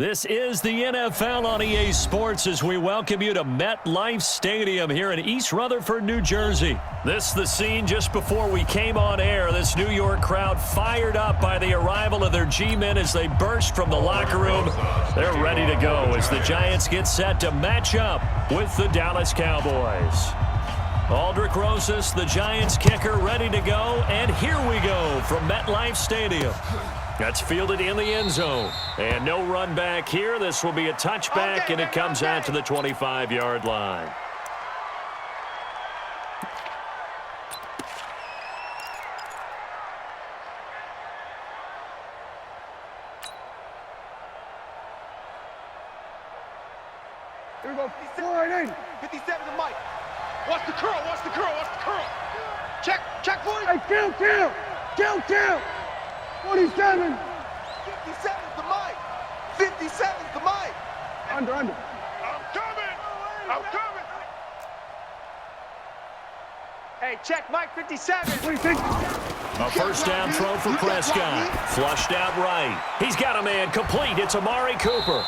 This is the NFL on EA Sports as we welcome you to MetLife Stadium here in East Rutherford, New Jersey. This is the scene just before we came on air. This New York crowd fired up by the arrival of their G-men as they burst from the locker room. They're ready to go as the Giants get set to match up with the Dallas Cowboys. Aldrich Rosas, the Giants kicker, ready to go. And here we go from MetLife Stadium. That's fielded in the end zone. And no run back here. This will be a touchback, and it comes out to the 25-yard line. Here we go. 480. 57 to Mike. Watch the curl. Watch the curl. Watch the curl. Check, boys. Hey, kill. 47. 57 to Mike. 57 to Mike. Under. I'm coming. Hey, check Mike 57. A first down throw for Prescott. Flushed out right. He's got a man complete. It's Amari Cooper.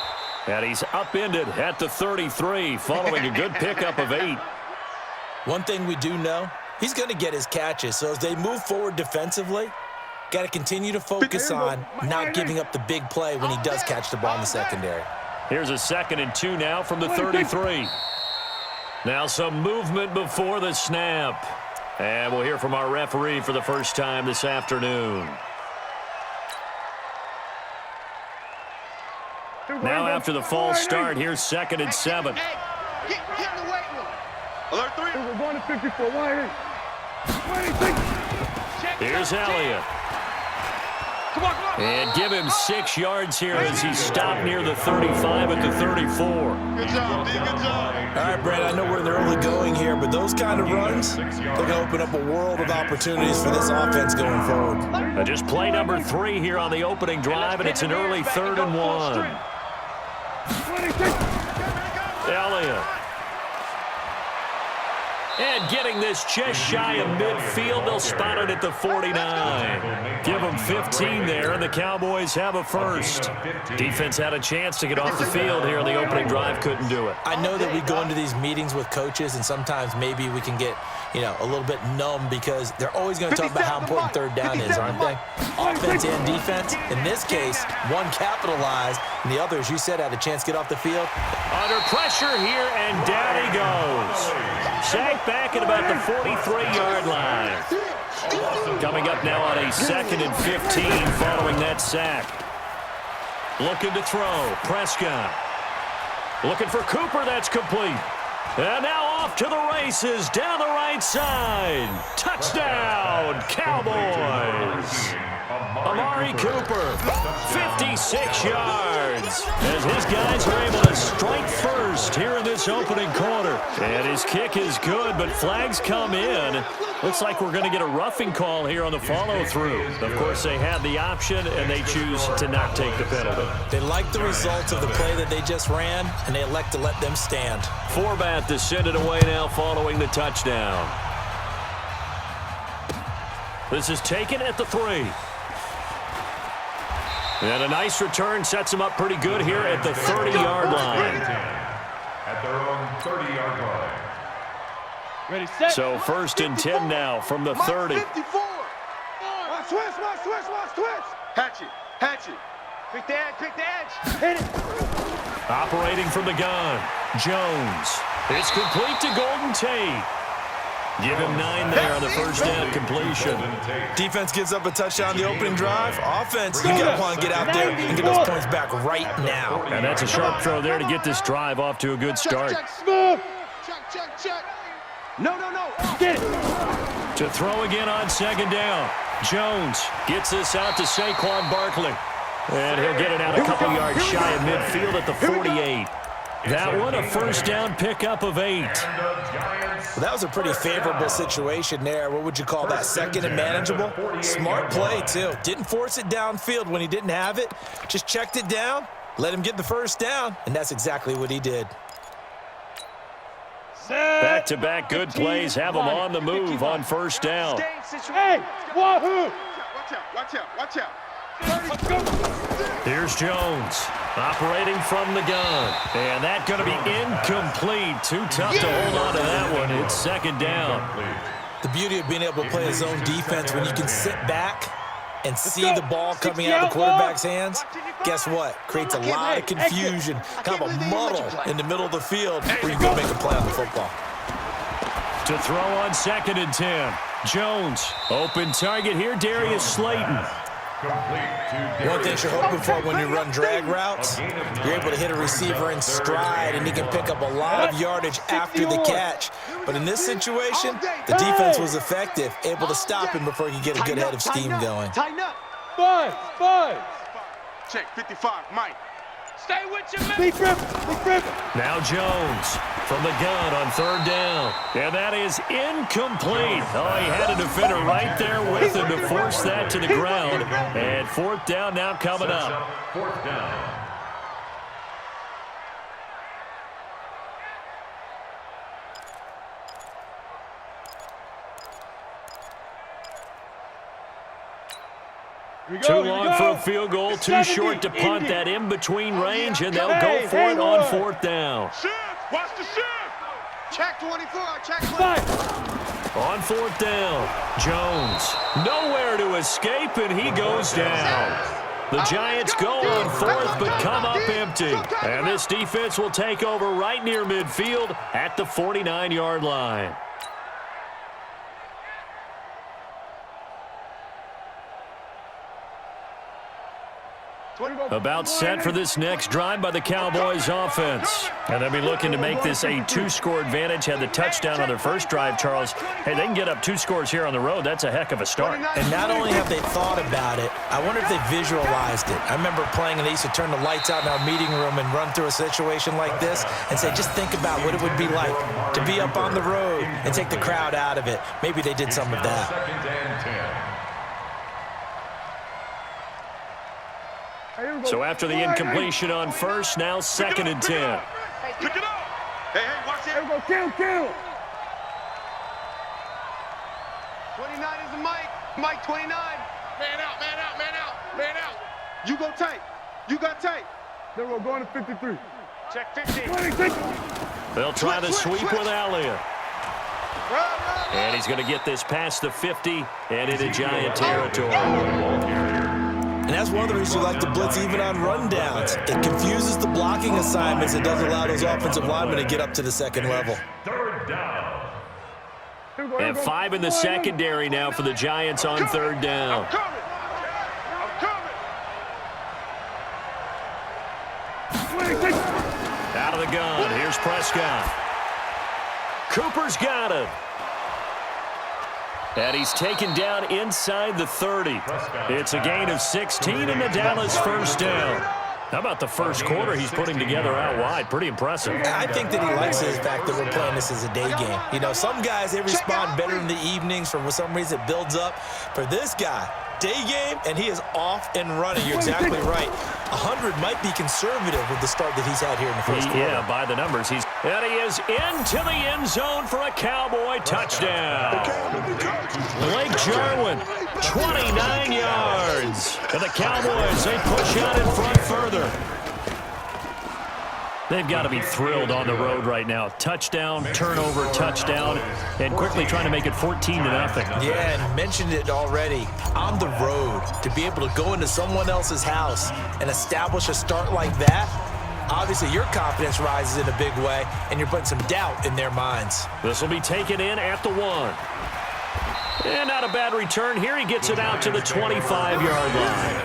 And he's upended at the 33 following a good pickup of 8. One thing we do know, he's going to get his catches. So as they move forward defensively, got to continue to focus on not giving up the big play when he does catch the ball in the secondary. Here's a 2nd and 2 now from the 33. Now some movement before the snap. And we'll hear from our referee for the first time this afternoon. Now after the false start, here's 2nd and 7. Hey, get in the weight room. Alert 3. We're going to 54. Why? Here's Elliott. Come on. And give him 6 yards here as he stopped near the 35 at the 34. Good job, D. Good job. All right, Brad, I know where they're only going here, but those kind of runs, they're going to open up a world of opportunities for this offense going forward. Just play number 3 here on the opening drive, and it's an early 3rd and 1. Elliott. And getting this just shy of midfield, they'll spot it at the 49. Give them 15 there, and the Cowboys have a first. Defense had a chance to get off the field here in the opening drive, couldn't do it. I know that we go into these meetings with coaches, and sometimes maybe we can get, a little bit numb because they're always going to talk about how important 3rd down is, aren't they? Offense and defense. In this case, one capitalized, and the other, as you said, had a chance to get off the field. Under pressure here, and down he goes. Sacked back at about the 43-yard line. Coming up now on a 2nd and 15 following that sack. Looking to throw. Prescott. Looking for Cooper. That's complete. And now off to the races down the right side. Touchdown, Cowboys. Amari Cooper, 56 yards, as his guys are able to strike first here in this opening quarter. And his kick is good, but flags come in. Looks like we're going to get a roughing call here on the follow-through. Of course, they had the option, and they choose to not take the penalty. They like the results of the play that they just ran, and they elect to let them stand. Forbath to send it away now following the touchdown. This is taken at the 3. And a nice return sets them up pretty good here at the 30-yard line. At their own 30-yard line. Ready, set. So 1st and 10 now from the 30. 54. Watch twist. Hatch it. Pick the edge. Hit it. Operating from the gun. Jones. It's complete to Golden Tate. Give him 9 there on the first down completion. Defense gives up a touchdown on the opening drive. Offense, you got to want to get out there and get those points back right now. And that's a sharp throw there to get this drive off to a good start. Check. No. Get it. To throw again on 2nd down. Jones gets this out to Saquon Barkley. And he'll get it out a couple yards shy of midfield at the 48. That one, a first down pickup of 8. Well, that was a pretty favorable situation there. What would you call that? 2nd and manageable? Smart play, too. Didn't force it downfield when he didn't have it. Just checked it down, let him get the first down, and that's exactly what he did. Back-to-back good plays have them on the move on first down. Hey, wahoo! Watch out. Here's Jones. Operating from the gun. And that's going to be incomplete. Too tough to hold on to that one. It's second down. The beauty of being able to play a zone defense when you can sit back and see the ball coming out of the quarterback's hands, guess what? Creates a lot of confusion, kind of a muddle in the middle of the field where you go make a play on the football. To throw on 2nd and 10. Jones, open target here, Darius Slayton. One thing you're hoping for when you run drag routes, you're able to hit a receiver in stride, and he can pick up a lot of yardage after the catch. But in this situation, the defense was effective, able to stop him before he could get a good head of steam going. Tighten up. Five. Check 55, Mike. Stay with your man. Big grip. Now Jones from the gun on 3rd down. And that is incomplete. Oh, he had a defender right there with him to force that to the ground. And 4th down now coming up. 4th down. Too long for a field goal, too short to punt. That in-between range, and they'll go for it on 4th down. Shift. Watch the shift. Check 24. Check 24. On 4th down, Jones nowhere to escape, and he goes down. The Giants go on 4th, but come up empty. And this defense will take over right near midfield at the 49-yard line. About set for this next drive by the Cowboys offense. And they'll be looking to make this a 2-score advantage. Had the touchdown on their first drive, Charles. Hey, they can get up 2 scores here on the road. That's a heck of a start. And not only have they thought about it, I wonder if they visualized it. I remember playing, and they used to turn the lights out in our meeting room and run through a situation like this and say, just think about what it would be like to be up on the road and take the crowd out of it. Maybe they did some of that. 2nd and 10. So after the incompletion on 1st, now 2nd and 10. Pick it up. Hey, watch it. Kill. 29 is the Mike. Mike 29. Man out. You go tight. You got tight. Then we're going to 53. Check 50. They'll try the sweep with Elliott. And he's going to get this past the 50 and into Giant territory. And that's one of the reasons we like to blitz even on rundowns. It confuses the blocking assignments. It doesn't allow those offensive linemen to get up to the 2nd level. 3rd down. And 5 in the secondary now for the Giants on 3rd down. I'm coming. Out of the gun. Here's Prescott. Cooper's got him. And he's taken down inside the 30. It's a gain of 16 and the Dallas 1st down. How about the first quarter he's putting together out wide? Pretty impressive. I think that he likes the fact that we're playing this as a day game. You know, some guys, they respond better in the evenings. For some reason, it builds up. For this guy, day game, and he is off and running. You're exactly right. 100 might be conservative with the start that he's had here in the first quarter. Yeah, by the numbers. And he is into the end zone for a Cowboy touchdown. Blake Jarwin, 29 yards. And the Cowboys, they push out in front further. They've got to be thrilled on the road right now. Touchdown, turnover, touchdown, and quickly trying to make it 14-0. Yeah, and mentioned it already. On the road, to be able to go into someone else's house and establish a start like that, obviously your confidence rises in a big way, and you're putting some doubt in their minds. This will be taken in at the 1. And not a bad return here. He gets it out to the 25-yard line.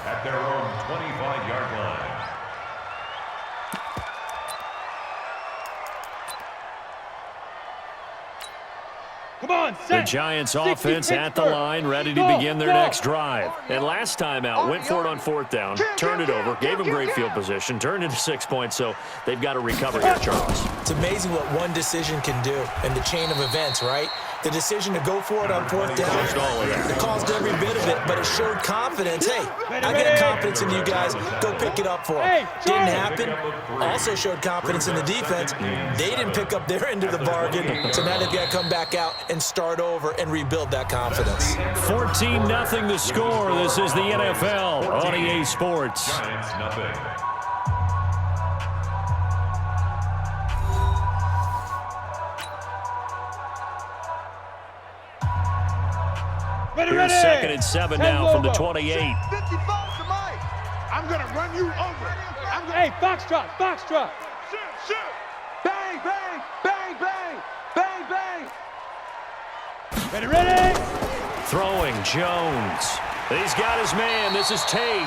At their own 25-yard line. Come on, The Giants offense at the line, ready to begin their next drive. And last time out, went for it on 4th down, turned it over, gave them great field position, turned into 6 points, so they've got to recover here, Charles. It's amazing what one decision can do in the chain of events, right? The decision to go for it on 4th down, it caused every bit of it, but it showed confidence. Hey, I got confidence in you guys. Go pick it up for them. Didn't happen. Also showed confidence in the defense. They didn't pick up their end of the bargain, so now they've got to come back out and start over and rebuild that confidence. 14-0 the score. This is the NFL on EA Sports. Giants nothing. Here's 2nd and 7 now from the 28. 55 to Mike. I'm going to run you over. Hey, foxtrot, foxtrot. Shoot. Bang, bang, bang, bang, bang, bang. Ready. Throwing Jones. He's got his man. This is Tate.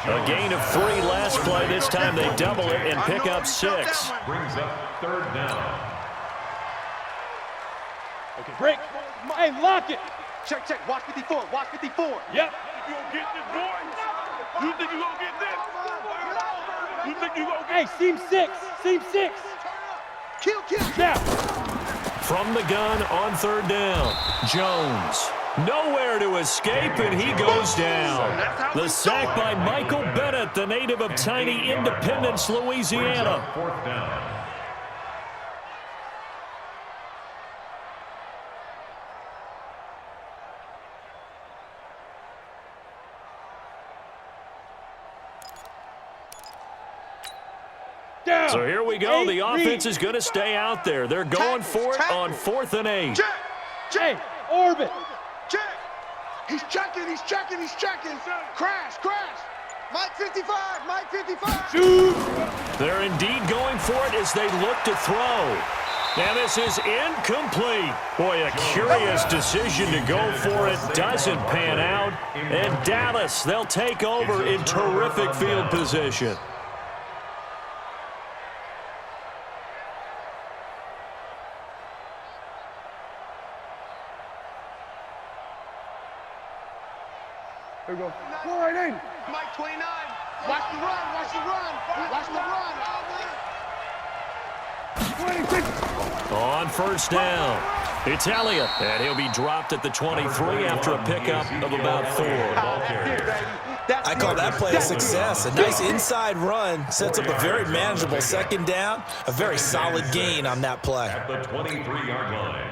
A gain of 3 last play. This time they double it and pick up 6. Brings up 3rd down. Okay, break. Hey, lock it. Check. Watch 54. Watch 54. Yep. You gonna get this, boy? You think you gonna get this? You think you gonna Hey, seam 6. Seam 6. Kill. Now. From the gun on 3rd down. Jones. Nowhere to escape, and he goes down. The sack by Michael Bennett, the native of tiny Independence, Louisiana. 4th down. Down. So here we go. The 8, offense read. is going to stay out there. They're going for it on 4th and 8. Hey, orbit. Check. He's checking. Crash. Mike 55. Shoot. They're indeed going for it as they look to throw. And this is incomplete. Boy, a curious decision to go for it. Doesn't pan out. And Dallas, they'll take over in terrific field position. Here we go. Wide in. Mike 29. Watch the run. 26. On 1st down, it's Elliott, and he'll be dropped at the 23 after a pickup of about 4. I call that play a success. A nice inside run sets up a very manageable 2nd down. A very solid gain on that play. At the 23-yard line.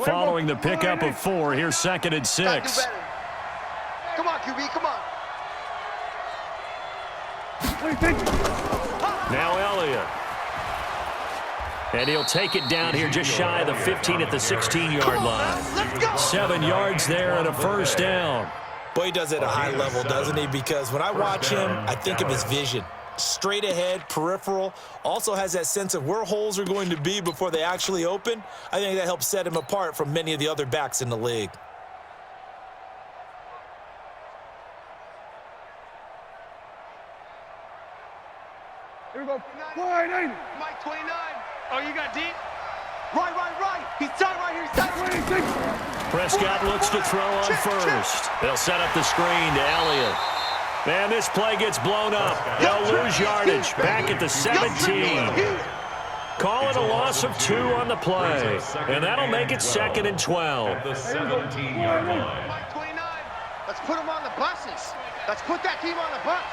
Following the pickup of 4, here's 2nd and 6. Come on, QB, come on. 26. Now Elliott. And he'll take it down here just shy of the 15 at the 16-yard line. Let's go. 7 yards there and a 1st down. Boy, he does it at a high level, doesn't he? Because when I watch him, I think of his vision. Straight ahead, peripheral, also has that sense of where holes are going to be before they actually open. I think that helps set him apart from many of the other backs in the league. Here we go. Wide in. Mike 29. Oh, you got deep? Right. He's tight right here. 26. Prescott looks to throw on 1st. They'll set up the screen to Elliott. And this play gets blown up. They'll lose yardage. Back at the 17. Call it a loss of 2 on the play. And that'll make it 2nd and 12. At the 17-yard line. Mike 29. Let's put him on the buses. Let's put that team on the bus.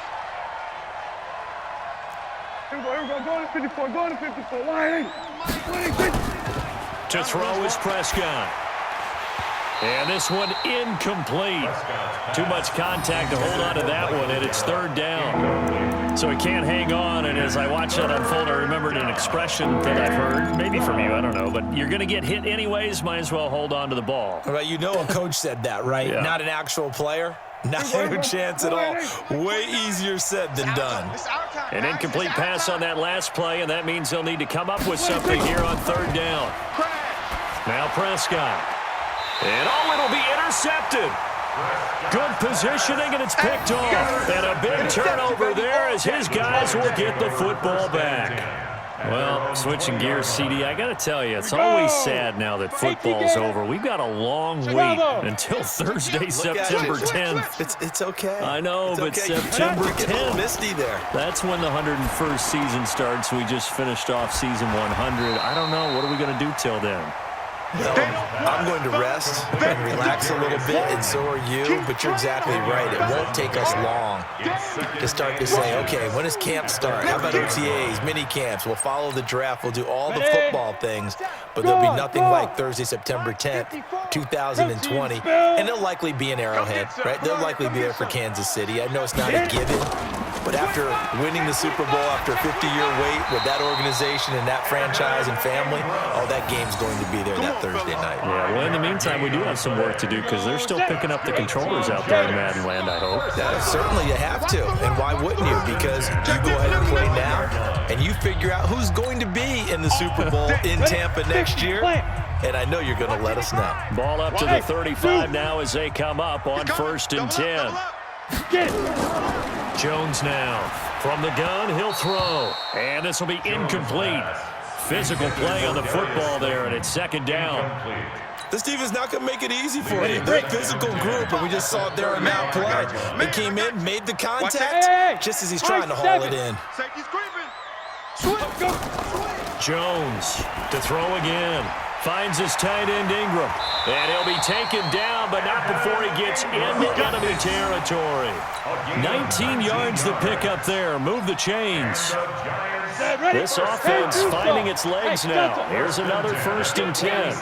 Here we go. Going to 54. Wide in. 26. To throw is Prescott. And this one incomplete. Too much contact to hold on to that one, and it's 3rd down. So he can't hang on, and as I watch that unfold, I remembered an expression that I've heard, maybe from you, I don't know, but you're going to get hit anyways, might as well hold on to the ball. Right, you know a coach said that, right? Yeah. Not an actual player. Not a chance at all. Way easier said than done. An incomplete pass on that last play, and that means they'll need to come up with something here on 3rd down. Now Prescott. And it'll be intercepted. Good positioning, and it's picked off. And a big turnover there as his guys will get the football back. Well, switching gears, CD, I got to tell you, it's always sad now that football's over. We've got a long week until Thursday, September 10th. It's okay. I know, It's but okay. September You're getting a little 10th. misty there. That's when the 101st season starts. We just finished off season 100. I don't know. What are we going to do till then? Well, I'm going to rest and relax a little bit, and so are you, but you're exactly right. It won't take us long to start to say, okay, when does camp start? How about OTAs, mini camps? We'll follow the draft. We'll do all the football things, but there'll be nothing like Thursday, September 10th, 2020, and they'll likely be in Arrowhead, right? They'll likely be there for Kansas City. I know it's not a given, But after winning the Super Bowl after a 50-year wait with that organization and that franchise and family, oh, that game's going to be there that Thursday night. Yeah, well, in the meantime, we do have some work to do because they're still picking up the controllers out there in Madden land, I hope. Certainly you have to, and why wouldn't you? Because you go ahead and play now, and you figure out who's going to be in the Super Bowl in Tampa next year, and I know you're going to let us know. Ball up to the 35 now as they come up on 1st and 10. Jones now from the gun, he'll throw, and this will be incomplete. Physical play on the football there, and it's 2nd down. This defense not going to make it easy for you. They're a physical group, and we just saw it there in that play. They came in, made the contact, just as he's trying to haul it in. Jones to throw again. Finds his tight end Ingram. And he'll be taken down, but not before he gets into enemy territory. 19 yards to pick up there. Move the chains. This offense finding its legs now. Here's another 1st and 10.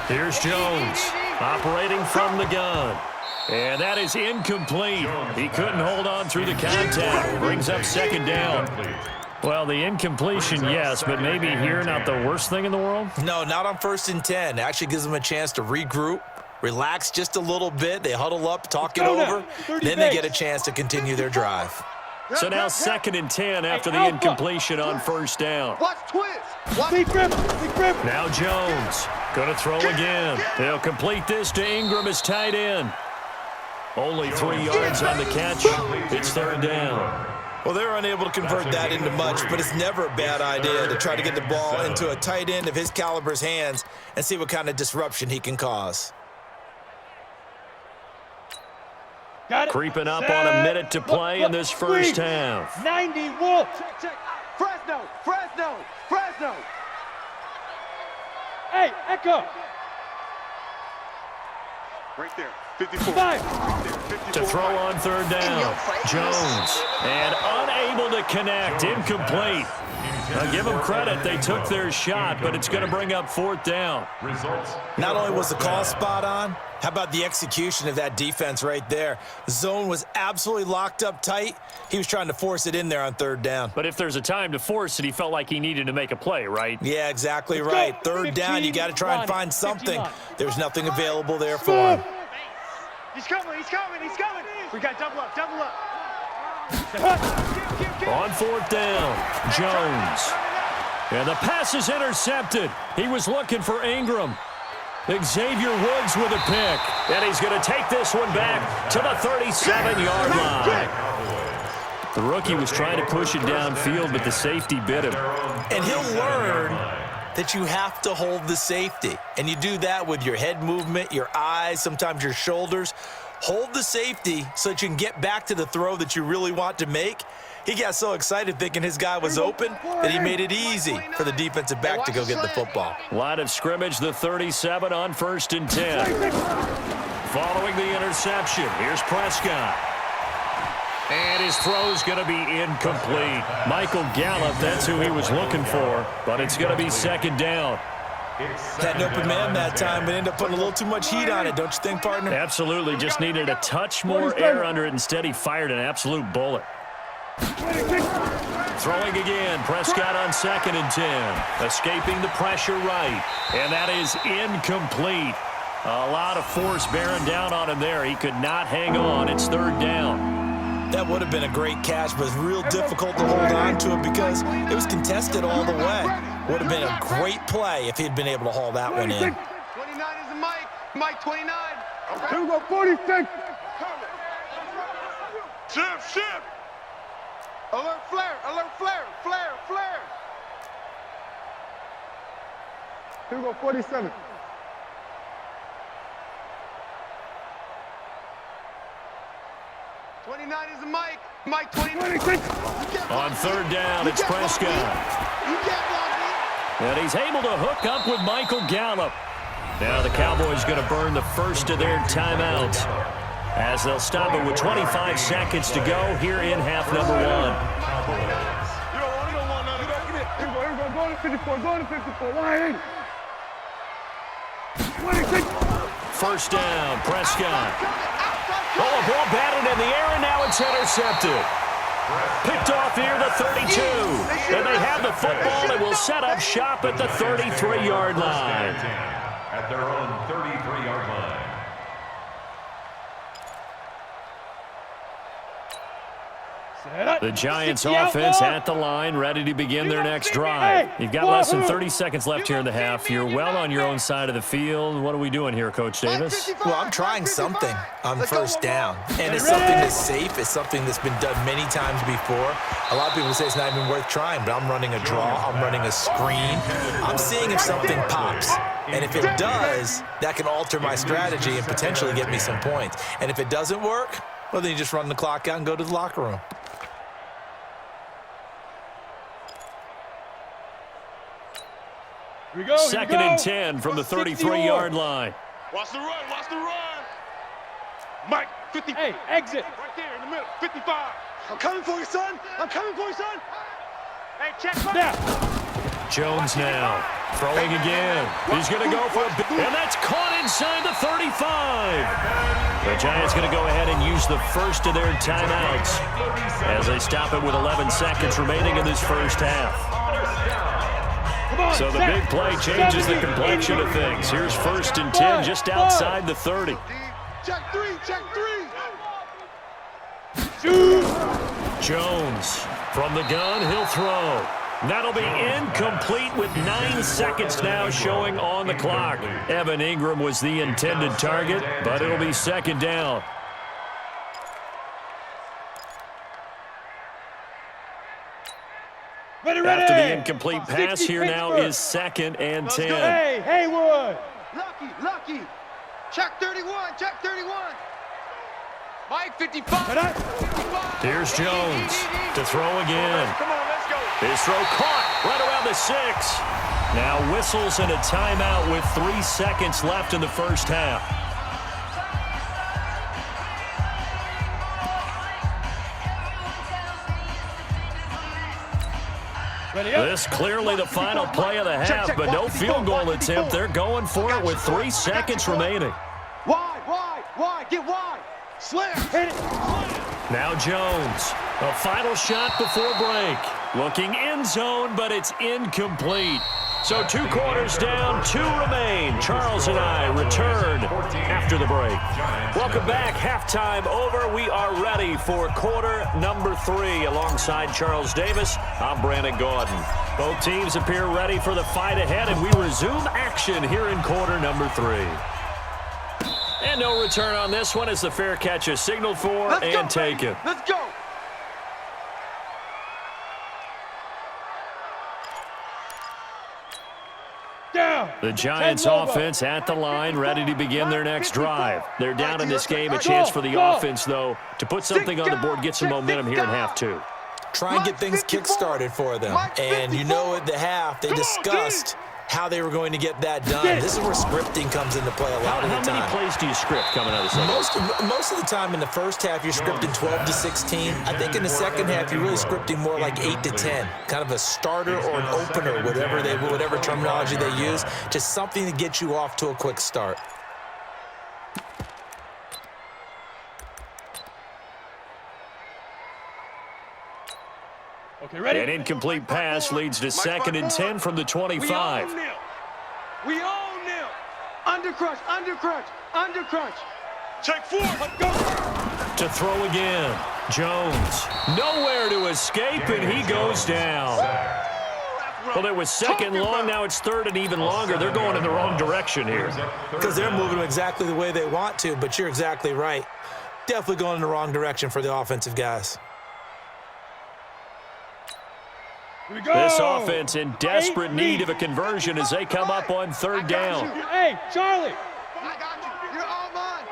Here's Jones operating from the gun. And that is incomplete. He couldn't hold on through the contact. Brings up 2nd down. Well, the incompletion, yes, but maybe here not the worst thing in the world? No, not on 1st and 10. Actually gives them a chance to regroup, relax just a little bit. They huddle up, talk it over, then they get a chance to continue their drive. So now 2nd and 10 after the incompletion on 1st down. Now Jones going to throw again. He'll complete this to Ingram as tight end. Only 3 yards on the catch. It's 3rd down. Well, they're unable to convert that into much, but it's never a bad idea to try to get the ball into a tight end of his caliber's hands and see what kind of disruption he can cause. Creeping up on a minute to play in this first half. 90 Wolf. Check. Fresno. Hey, Echo. Right there. 54. To throw on 3rd down. Jones. And unable to connect. Incomplete. Now give them credit. They took their shot, but it's going to bring up 4th down. Not only was the call spot on, how about the execution of that defense right there? The zone was absolutely locked up tight. He was trying to force it in there on 3rd down. But if there's a time to force it, he felt like he needed to make a play, right? Yeah, exactly right. 3rd down, you got to try and find something. There's nothing available there for him. He's coming. We got double up. On 4th down, Jones. And the pass is intercepted. He was looking for Ingram. Xavier Woods with a pick. And he's going to take this one back to the 37-yard line. The rookie was trying to push it downfield, but the safety bit him. And he'll learn that you have to hold the safety. And you do that with your head movement, your eyes, sometimes your shoulders. Hold the safety so that you can get back to the throw that you really want to make. He got so excited thinking his guy was open that he made it easy for the defensive back to go get the football. Line of scrimmage, the 37 on 1st and 10. Following the interception, here's Prescott. And his throw's going to be incomplete. Michael Gallup, that's who he was looking for, but it's going to be 2nd down. Had an open man that time, but ended up putting a little too much heat on it, don't you think, partner? Absolutely, just needed a touch more air under it. Instead, he fired an absolute bullet. Throwing again, Prescott on 2nd and 10. Escaping the pressure right, and that is incomplete. A lot of force bearing down on him there. He could not hang on. It's 3rd down. That would have been a great catch, but it's real difficult to hold on to it because it was contested all the way. Would have been a great play if he'd been able to haul that one in. 29 is the Mike. Mike 29. Okay. Here we go, 46. Shift. Alert flare. Here we go, 47. Is the Mike. Mike 29. 26. On 3rd down, it's Prescott. And he's able to hook up with Michael Gallup. Now the Cowboys going to burn the first of their timeouts as they'll stop it with 25 seconds to go here in half number 1. Here we go, go to 54, line 8. 26. First down, Prescott. Oh, a ball batted in the air, and now it's intercepted. Picked off near the 32. And they have the football and will set up shop at the 33-yard line. At their own 33-yard line. The Giants offense at the line, ready to begin their next drive. You've got less than 30 seconds left here in the half. You're well on your own side of the field. What are we doing here, Coach Davis? Well, I'm trying something on first down. And it's something that's safe. It's something that's been done many times before. A lot of people say it's not even worth trying, but I'm running a draw. I'm running a screen. I'm seeing if something pops. And if it does, that can alter my strategy and potentially get me some points. And if it doesn't work, well, then you just run the clock out and go to the locker room. Second and 10 from the 33-yard line. Watch the run, watch the run. Mike, 50. Hey, exit. Right there in the middle, 55. I'm coming for you, son. I'm coming for you, son. Hey, check. Now. Jones now throwing again. He's going to go for a big, and that's caught inside the 35. The Giants going to go ahead and use the first of their timeouts as they stop it with 11 seconds remaining in this first half. So the big play changes the complexion of things. Here's first and 10 just outside the 30. Check three, check three. Jones from the gun, he'll throw. That'll be incomplete with 9 seconds now showing on the clock. Evan Ingram was the intended target, but it'll be second down. Ready. After the incomplete pass, here now is second and 10. Hey, Haywood. Lucky. Check 31, check 31. Mike, 55. Here's Jones to throw again. Come on, let's go. His throw caught right around the 6. Now whistles and a timeout with 3 seconds left in the first half. This clearly the final play of the half, but no field goal attempt. They're going for it with 3 seconds remaining. Wide, get wide. Slam, hit it. Now Jones, a final shot before break. Looking end zone, but it's incomplete. So 2 quarters down, 2 remain. Charles and I return after the break. Welcome back. Halftime over. We are ready for quarter number 3. Alongside Charles Davis, I'm Brandon Gordon. Both teams appear ready for the fight ahead, and we resume action here in quarter number 3. And no return on this one as the fair catch is signaled for and taken. Let's go. The Giants offense at the line, ready to begin their next drive. They're down in this game. A chance for the offense, though, to put something on the board, get some momentum here in half 2. Try and get things kick-started for them. And you know at the half, they discussed how they were going to get that done. This is where scripting comes into play a lot of the time. How many plays do you script coming out of the second? Most of the time in the first half, you're scripting 12 to 16. I think in the second half, you're really scripting more like 8 to 10. Kind of a starter or an opener, whatever terminology they use. Just something to get you off to a quick start. Okay, ready? An incomplete pass leads to second and 10 from the 25. We own them. Undercrunch. Check 4. Let's go. To throw again. Jones. Nowhere to escape, and he goes down. Well, it was second long. Now it's third and even longer. They're going in the wrong direction here. Because they're moving them exactly the way they want to, but you're exactly right. Definitely going in the wrong direction for the offensive guys. This offense in desperate need of a conversion as they come up on third down. Hey, Charlie. I got you. You're all mine.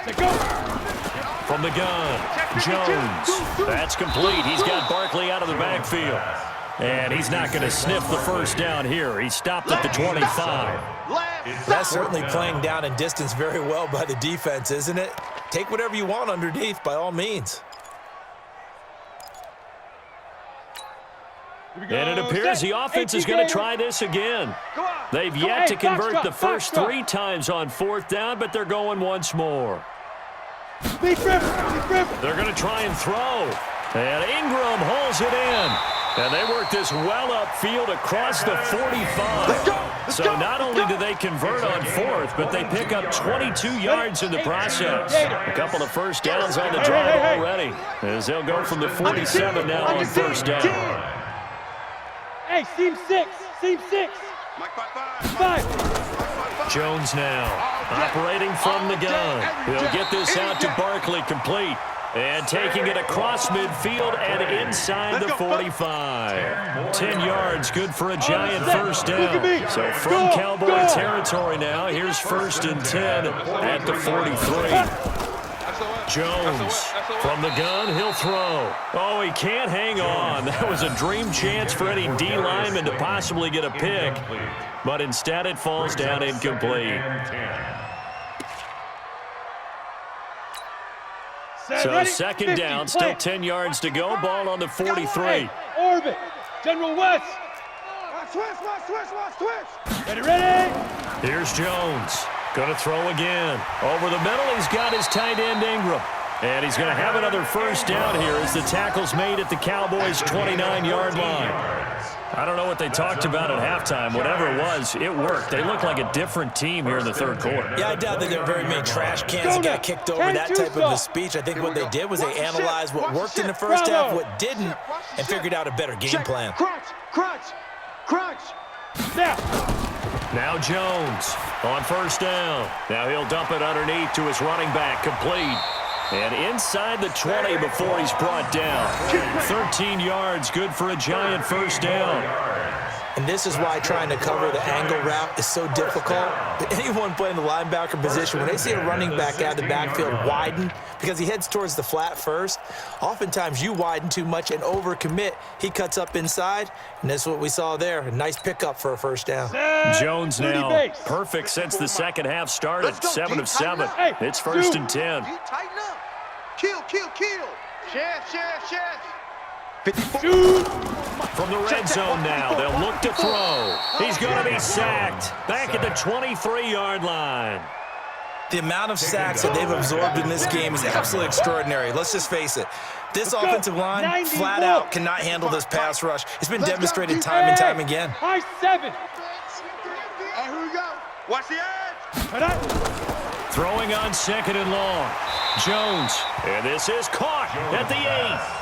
Let's go. From the gun, Jones. That's complete. He's got Barkley out of the backfield. And he's not going to sniff the first down here. He stopped at the 25. That's certainly playing down in distance very well by the defense, isn't it? Take whatever you want underneath, by all means. And it appears the offense is going to try this again. They've yet to convert the first 3 times on fourth down, but they're going once more. They're going to try and throw. And Ingram holds it in. And they work this well upfield across the 45. So not only do they convert on fourth, but they pick up 22 yards in the process. A couple of first downs on the drive already, as they'll go from the 47 now on first down. Hey, seam 6. Seam 6. 5. Jones now operating from the gun. He'll get this out to Barkley, complete. And taking it across midfield and inside the 45. 10 yards, good for a giant first down. So from Cowboy territory now, here's 1st and 10 at the 43. Jones from the gun, he'll throw. Oh, he can't hang on. That was a dream chance for any D lineman to possibly get a pick. But instead it falls down incomplete. So second down, still 10 yards to go. Ball on the 43. Orbit. General West. Switch. Ready. Here's Jones. Going to throw again. Over the middle, he's got his tight end Ingram. And he's going to have another first down here as the tackle's made at the Cowboys' 29-yard line. I don't know what they talked about at halftime. Whatever it was, it worked. They look like a different team here in the third quarter. Yeah, I doubt that there were very many trash cans that got kicked over, that type of a speech. I think what they did was they analyzed what worked in the first half, what didn't, and figured out a better game plan. Crunch. Now Jones on first down. Now he'll dump it underneath to his running back, complete. And inside the 20 before he's brought down. 13 yards, good for a giant first down. And this is why trying to cover the angle route is so difficult. Anyone playing the linebacker position, when they see a running back out of the backfield widen, because he heads towards the flat first, oftentimes you widen too much and overcommit. He cuts up inside, and that's what we saw there. A nice pickup for a first down. Jones now perfect since the second half started. 7 of 7. It's 1st and 10. Tighten up. Kill. Chef. From the red zone now, they'll look to throw. He's going to be sacked back at the 23-yard line. The amount of sacks that they've absorbed in this game is absolutely extraordinary. Let's just face it. This offensive line, flat out, cannot handle this pass rush. It's been demonstrated time and time again. High 7. Hey, here we go. Watch the edge. Throwing on 2nd and long. Jones, and this is caught at the 8.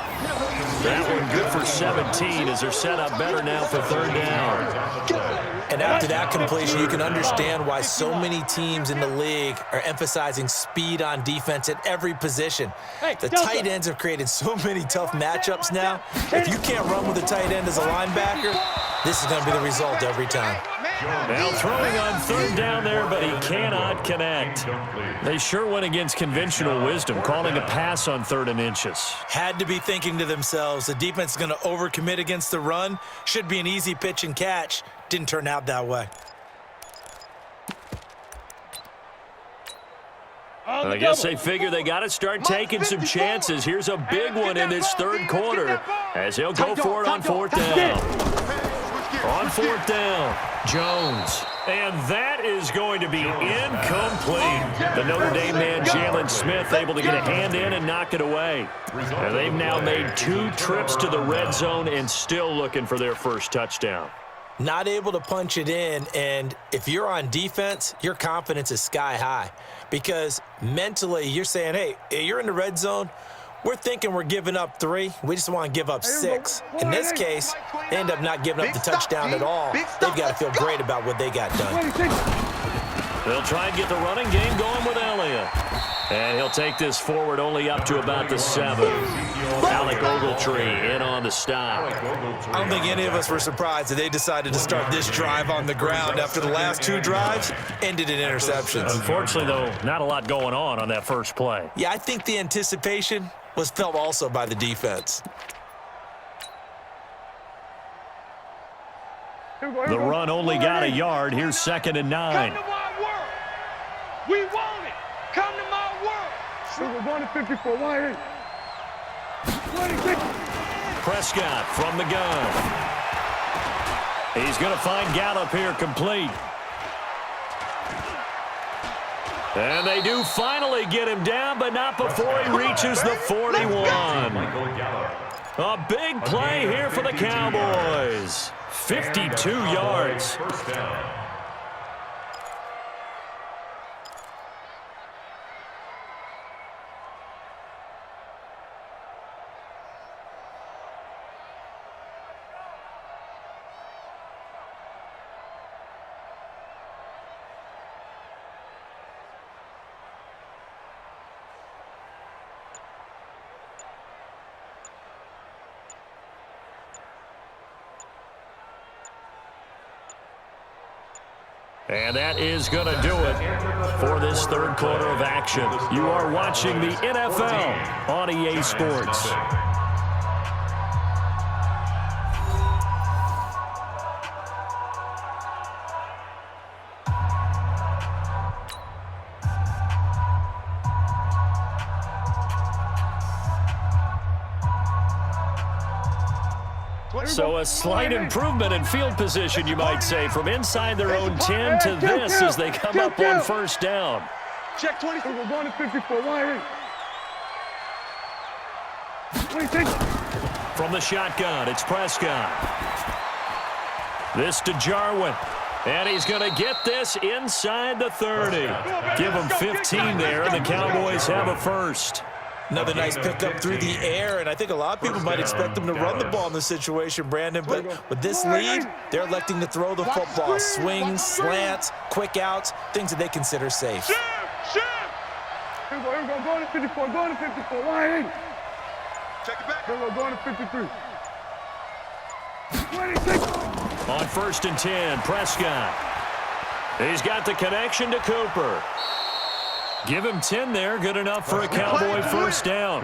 That one good for 17 as they're set up better now for 3rd down. And after that completion, you can understand why so many teams in the league are emphasizing speed on defense at every position. The tight ends have created so many tough matchups now. If you can't run with a tight end as a linebacker, this is going to be the result every time. Now throwing on 3rd down there, but he cannot connect. They sure went against conventional wisdom, calling a pass on 3rd and inches. Had to be thinking to themselves, the defense is going to overcommit against the run. Should be an easy pitch and catch. Didn't turn out that way. I guess they figure they got to start taking some chances. Here's a big one in this 3rd quarter as he'll go for it on 4th down. On 4th down, Jones. And that is going to be incomplete. The Notre Dame man, Jalen Smith, able to get a hand in and knock it away. And they've now made 2 trips to the red zone and still looking for their first touchdown. Not able to punch it in, and if you're on defense, your confidence is sky high. Because mentally, you're saying, hey, you're in the red zone, we're thinking we're giving up 3. We just want to give up 6. In this case, they end up not giving up the touchdown at all. They've got to feel great about what they got done. They'll try and get the running game going with Elliott. And he'll take this forward only up to about the 7. Alec Ogletree in on the stop. I don't think any of us were surprised that they decided to start this drive on the ground after the last 2 drives ended in interceptions. Unfortunately, though, not a lot going on that first play. Yeah, I think the anticipation was felt also by the defense. The run only got a yard. Here's 2nd and 9. Come to my world. We want it. Come to my world. We're going to 54. Wide in. 26. Prescott from the gun. He's going to find Gallup here complete. And they do finally get him down, but not before he reaches the 41. A big play here for the Cowboys. 52 yards. First down. And that is going to do it for this third quarter of action. You are watching the NFL on EA Sports. So a slight improvement in field position, you might say, from inside their own 10 to this as they come up on first down. Check 20. We're going to 54. Wide. 26. From the shotgun, it's Prescott. This to Jarwin. And he's going to get this inside the 30. Give him 15 there, and the Cowboys have a first. Another nice pickup through the air, and I think a lot of people might expect them to run the ball in this situation, Brandon, but with this lead, they're electing to throw the football. Swings, slants, quick outs, things that they consider safe. Here we go. Going to 54. Going to 54. Wide. Check it back. Here we go. Going to 53. 26. On first and 10, Prescott. He's got the connection to Cooper. Give him 10 there, good enough for a Cowboy first down.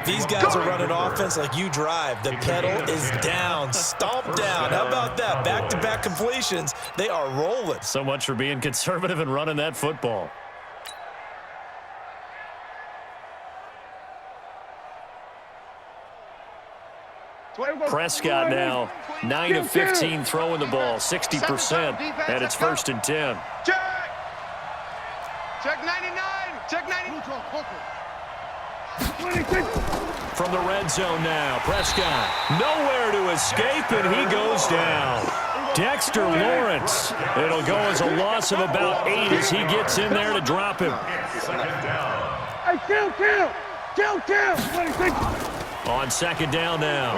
These guys are running offense like you drive. The pedal is down, stomp down. How about that? Back-to-back completions. They are rolling. So much for being conservative and running that football. Prescott now 9 of 15 throwing the ball, 60%, and it's first and 10. Check 99. Check 90. From the red zone now, Prescott nowhere to escape, and he goes down. Dexter Lawrence. It'll go as a loss of about 8 as he gets in there to drop him. Hey, kill. 26. On second down now,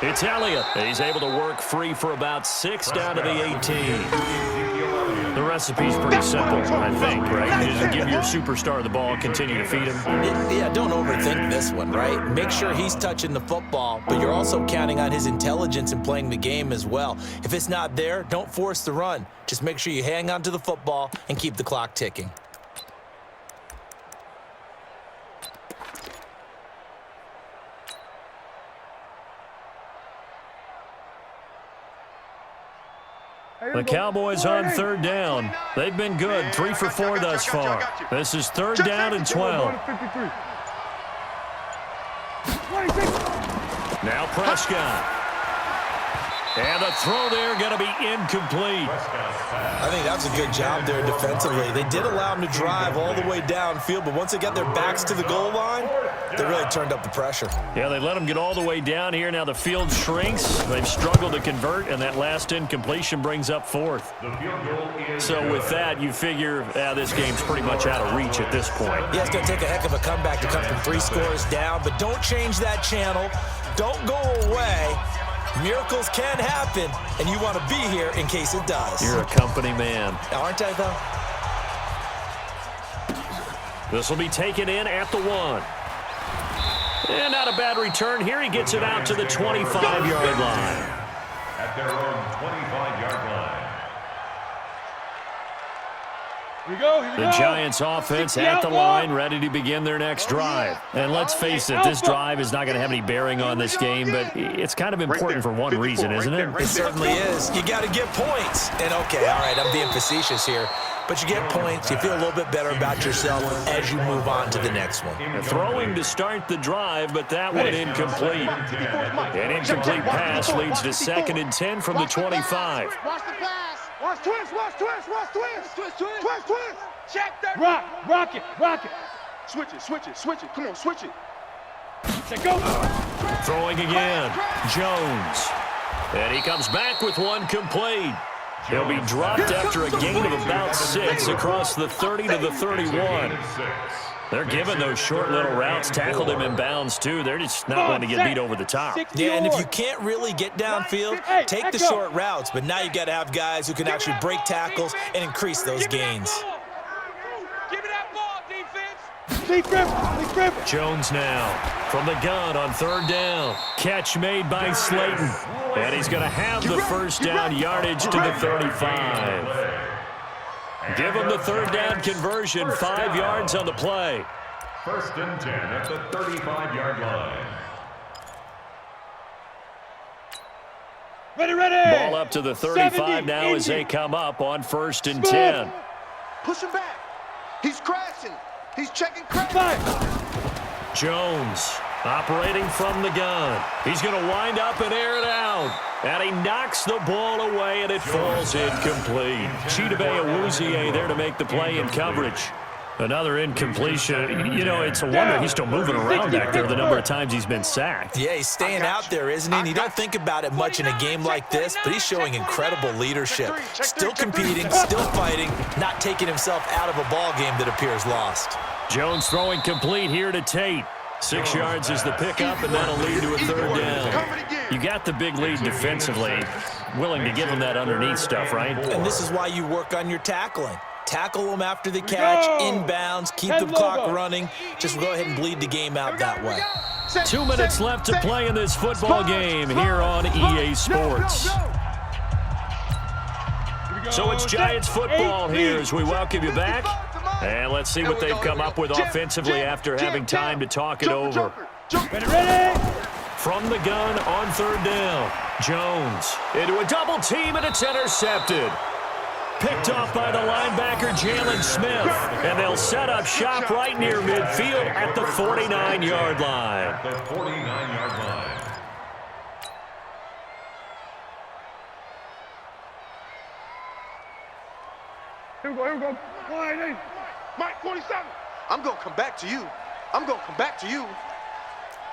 it's Elliott. He's able to work free for about 6 down to the 18. The recipe's pretty simple, I think, right? You just give your superstar the ball, continue to feed him. Yeah, don't overthink this one, right? Make sure he's touching the football, but you're also counting on his intelligence in playing the game as well. If it's not there, don't force the run. Just make sure you hang on to the football and keep the clock ticking. The Cowboys on third down. They've been good, 3 for 4 thus far. This is third down and 12. Now Prescott. And the throw there going to be incomplete. I think that's a good job there defensively. They did allow him to drive all the way downfield, but once they got their backs to the goal line, they really turned up the pressure. Yeah, they let him get all the way down here. Now the field shrinks. They've struggled to convert, and that last incompletion brings up fourth. So with that, you figure this game's pretty much out of reach at this point. Yeah, it's going to take a heck of a comeback to come from 3 scores down, but don't change that channel. Don't go away. Miracles can happen, and you want to be here in case it does. You're a company man. Aren't I, though? This will be taken in at the 1. And not a bad return here. He gets it out to the 25-yard line. At their own 25-yard line. Here we go. The Giants offense at the line, ready to begin their next drive. And let's face it, this drive is not going to have any bearing on this game, but it's kind of important for one reason, isn't it? It certainly is. You got to get points. And, okay, all right, I'm being facetious here. But you get points, you feel a little bit better about yourself as you move on to the next one. Throwing to start the drive, but that one incomplete. An incomplete pass leads to 2nd and 10 from the 25. Watch the pass. Watch twist. Check that. Rock it. Switch it. Come on, switch it. Say go. Throwing again. Jones. And he comes back with one complete. He'll be dropped after a gain of about 6 across the 30 to the 31. They're giving those short little routes, tackled him in bounds, too. They're just not going to get beat over the top. Yeah, and if you can't really get downfield, take the short routes. But now you've got to have guys who can actually break tackles and increase those gains. Give me that ball, defense. Lee Griffin. Jones now from the gun on 3rd down. Catch made by Slayton. And he's going to have the first down yardage to the 35. Give him the 3rd down conversion, 5 yards on the play. 1st and 10 at the 35-yard line. Ready. Ball up to the 35 now as they come up on 1st and 10. Push him back. He's crashing. He's checking crash. Jones operating from the gun. He's going to wind up and air it out. And he knocks the ball away, and it falls incomplete. Chidobe Awuzie there to make the play in coverage. Another incompletion. You know, it's a wonder he's still moving around back there the number of times he's been sacked. Yeah, he's staying out there, isn't he? And you don't think about it much in a game like this, but he's showing incredible leadership. Still competing, still fighting, not taking himself out of a ball game that appears lost. Jones throwing complete here to Tate. 6 yards is the pickup, and that'll lead to a 3rd down. You got the big lead defensively. Willing to give him that underneath stuff, right? And this is why you work on your tackling. Tackle them after the catch, inbounds, keep the clock running. Just go ahead and bleed the game out that way. 2 minutes left to play in this football game here on EA Sports. So it's Giants football here as we welcome you back. And let's see what they've come up with offensively after having time to talk it over. Ready. From the gun on 3rd down. Jones into a double team, and it's intercepted. Picked off by the linebacker, Jalen Smith. And they'll set up shop right near midfield at the 49-yard line. The 49-yard line. Here we go. Wide eight. Mike, 47. I'm going to come back to you.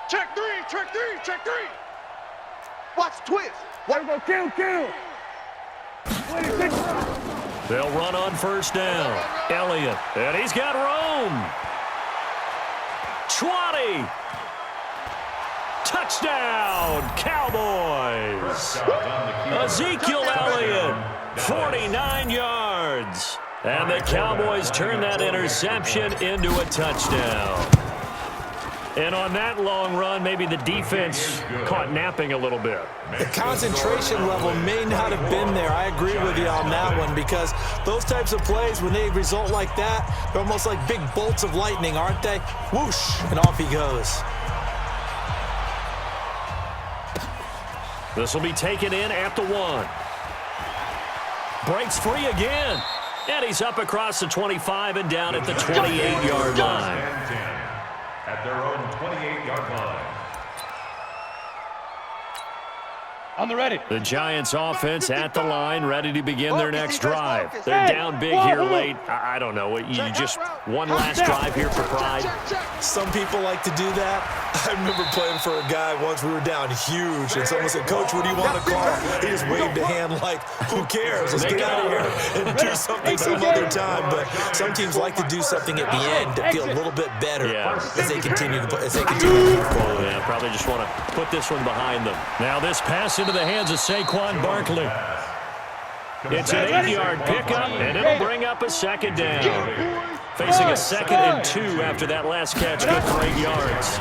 Check three. Watch the twist. Here we go. Kill. 26. They'll run on 1st down. Elliott, and he's got Rome. 20. Touchdown, Cowboys. Ezekiel Elliott, 49 yards. And the Cowboys turn that interception into a touchdown. And on that long run, maybe the defense caught napping a little bit. The concentration level may not have been there. I agree with you on that one, because those types of plays, when they result like that, they're almost like big bolts of lightning, aren't they? Whoosh, and off he goes. This will be taken in at the 1. Breaks free again. And he's up across the 25 and down at the 28-yard line. At their own 28-yard line. On the ready. The Giants offense at the line, ready to begin their next drive. They're down big here late. I don't know. You just one last drive here for pride. Some people like to do that. I remember playing for a guy once. We were down huge, and someone said, "Coach, what do you want to call?" He just waved a hand like, "Who cares? Let's get out of here and do something some other time." But some teams like to do something at the end to feel a little bit better as they continue to move forward. Yeah, probably just want to put this one behind them. Now this pass into the hands of Saquon Barkley. It's an 8-yard pickup, and it'll bring up a 2nd down. Facing a 2nd and 2 after that last catch, good for 8 yards.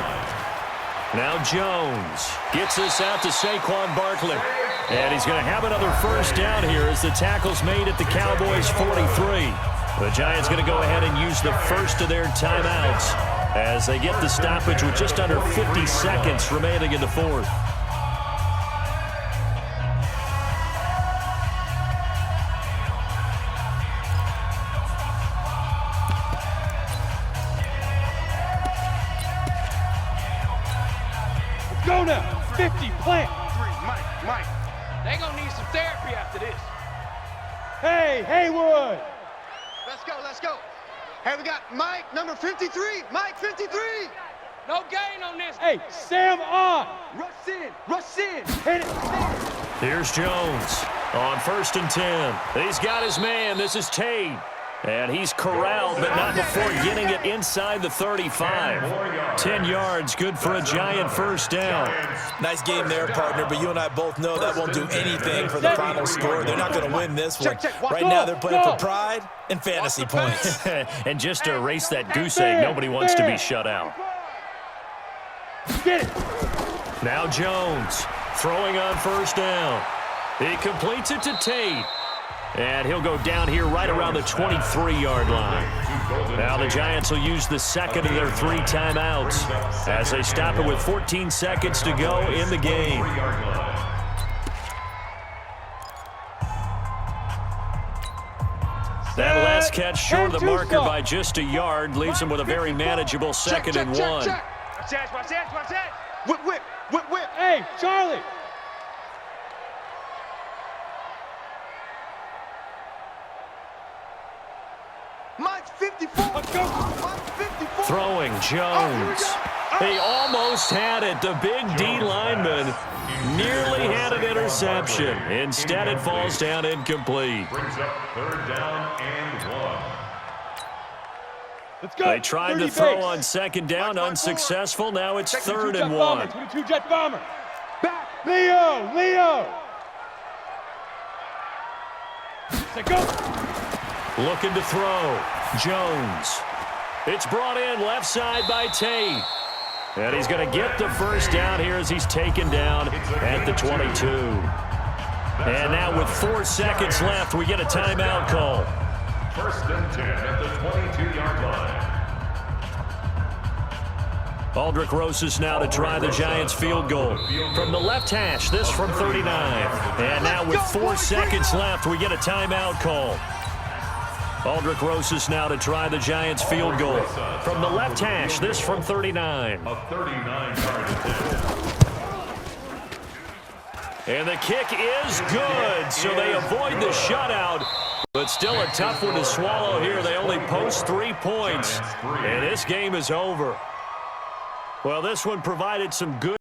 Now Jones gets this out to Saquon Barkley. And he's going to have another first down here as the tackle's made at the Cowboys' 43. The Giants going to go ahead and use the first of their timeouts as they get the stoppage with just under 50 seconds remaining in the 4th. Go now. 50, plant. Mike. They gonna need some therapy after this. Hey, Haywood. Let's go. Hey, we got Mike, number 53. Mike, 53. No gain on this. Hey, Sam on. Rush in. Rush in. Hit it. Here's Jones on 1st and 10. He's got his man. This is Tate. And he's corralled, but not before getting it inside the 35. 10 yards, good for a giant first down. Nice game there, partner, but you and I both know that won't do anything for the final score. They're not going to win this one. Right now, they're playing for pride and fantasy points. And just to erase that goose egg, nobody wants to be shut out. Get it. Now Jones throwing on 1st down. He completes it to Tate. And he'll go down here right around the 23-yard line. Now the Giants will use the second of their 3 timeouts as they stop it with 14 seconds to go in the game. That last catch short of the marker by just a yard leaves him with a very manageable 2nd and 1. Watch that, watch that, watch that. Whip, whip, whip, whip. Hey, Charlie. Mike, 54. Let's go. Mike, 54. Throwing Jones. He almost had it. The big D lineman nearly had an interception. Instead, it falls down incomplete. Brings up 3rd down and 1. Let's go. They tried to throw on 2nd down, unsuccessful. Now it's 3rd and 1. 22 Jet Bomber. Back. Leo. Let's go. Looking to throw. Jones. It's brought in left side by Tate. And he's going to get the first down here as he's taken down at the 22. And now with 4 seconds left, we get a timeout call. 1st and 10 at the 22-yard line. Aldrich Rosas now to try the Giants field goal. From the left hash, this from 39. And now with 4 seconds left, we get a timeout call. Aldrich Rosas now to try the Giants field goal. From the left hash, this from 39. A 39-yard attempt. And the kick is good, so they avoid the shutout. But still a tough one to swallow here. They only post 3 points, and this game is over. Well, this one provided some good